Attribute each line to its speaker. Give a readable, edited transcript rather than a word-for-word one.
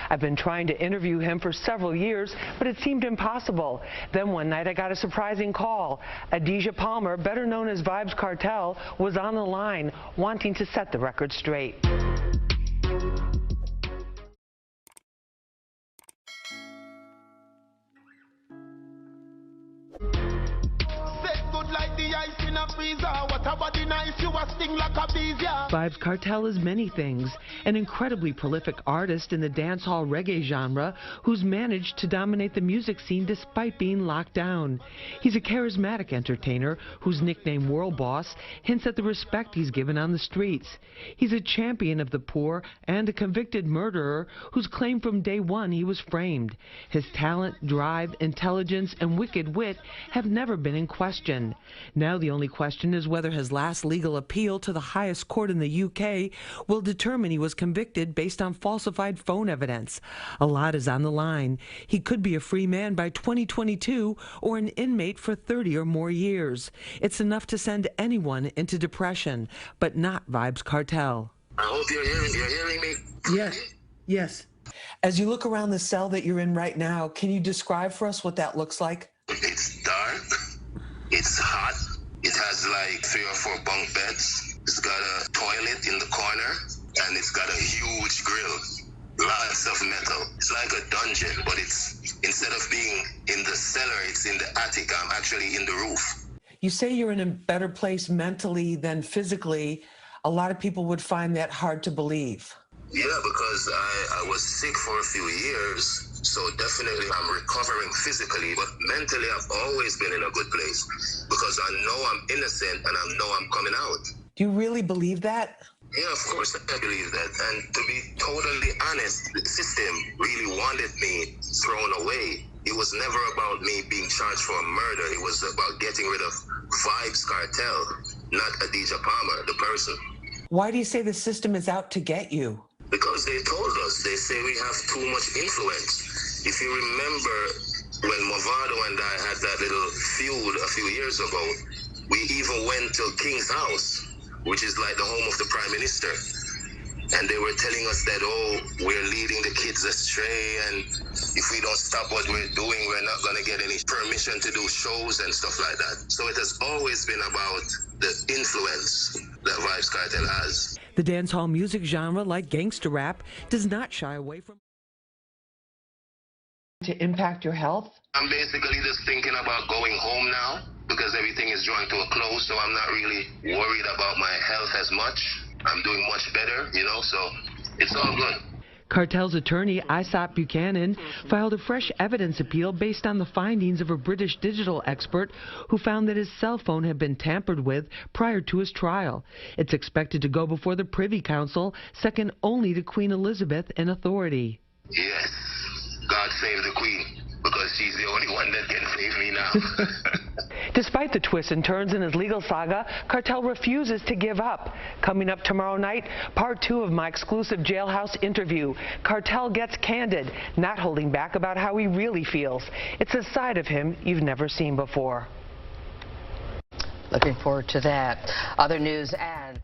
Speaker 1: I've been trying to interview him for several years, but it seemed impossible. Then one night I got a surprising call. Adidja Palmer, better known as Vybz Kartel, was on the line wanting to set the record straight. Vybz Kartel is many things, an incredibly prolific artist in the dancehall reggae genre who's managed to dominate the music scene despite being locked down. He's a charismatic entertainer whose nickname World Boss hints at the respect he's given on the streets. He's a champion of the poor and a convicted murderer whose claim from day one he was framed. His talent, drive, intelligence, and wicked wit have never been in question. Now the only question is whether his last legal appeal to the highest court in the UK will determine he was convicted based on falsified phone evidence. A lot is on the line. He could be a free man by 2022 or an inmate for 30 or more years. It's enough to send anyone into depression, but not Vybz Kartel.
Speaker 2: I hope you're hearing me.
Speaker 1: Yes, yes. As you look around the cell that you're in right now, can you describe for us what that looks like?
Speaker 2: It's dark. It's hot. It has like 3 or 4 bunk beds. It's got a toilet in the corner, and it's got a huge grill. Lots of metal. It's like a dungeon, but it's, instead of being in the cellar, it's in the attic. I'm actually in the roof.
Speaker 1: You say you're in a better place mentally than physically. A lot of people would find that hard to believe.
Speaker 2: Yeah, because I was sick for a few years. So definitely I'm recovering physically, but mentally I've always been in a good place because I know I'm innocent and I know I'm coming out.
Speaker 1: Do you really believe that?
Speaker 2: Yeah, of course I believe that. And to be totally honest, the system really wanted me thrown away. It was never about me being charged for a murder. It was about getting rid of Vybz Kartel, not Adidja Palmer, the person.
Speaker 1: Why do you say the system is out to get you?
Speaker 2: Because they told us, they say we have too much influence. If you remember when Movado and I had that little feud a few years ago, we even went to King's house, which is like the home of the Prime Minister. And they were telling us that, oh, we're leading the kids astray, and if we don't stop what we're doing, we're not going to get any permission to do shows and stuff like that. So it has always been about the influence that Vybz Kartel has.
Speaker 1: The dancehall music genre, like gangster rap, does not shy away from to impact your health?
Speaker 2: I'm basically just thinking about going home now because everything is drawing to a close, so I'm not really worried about my health as much. I'm doing much better, you know, so it's all good.
Speaker 1: Kartel's attorney, Isop Buchanan, filed a fresh evidence appeal based on the findings of a British digital expert who found that his cell phone had been tampered with prior to his trial. It's expected to go before the Privy Council, second only to Queen Elizabeth in authority.
Speaker 2: Yes, God save the Queen, because she's the only one that can save me now.
Speaker 1: Despite the twists and turns in his legal saga, Kartel refuses to give up. Coming up tomorrow night, part 2 of my exclusive jailhouse interview. Kartel gets candid, not holding back about how he really feels. It's a side of him you've never seen before.
Speaker 3: Looking forward to that. Other news and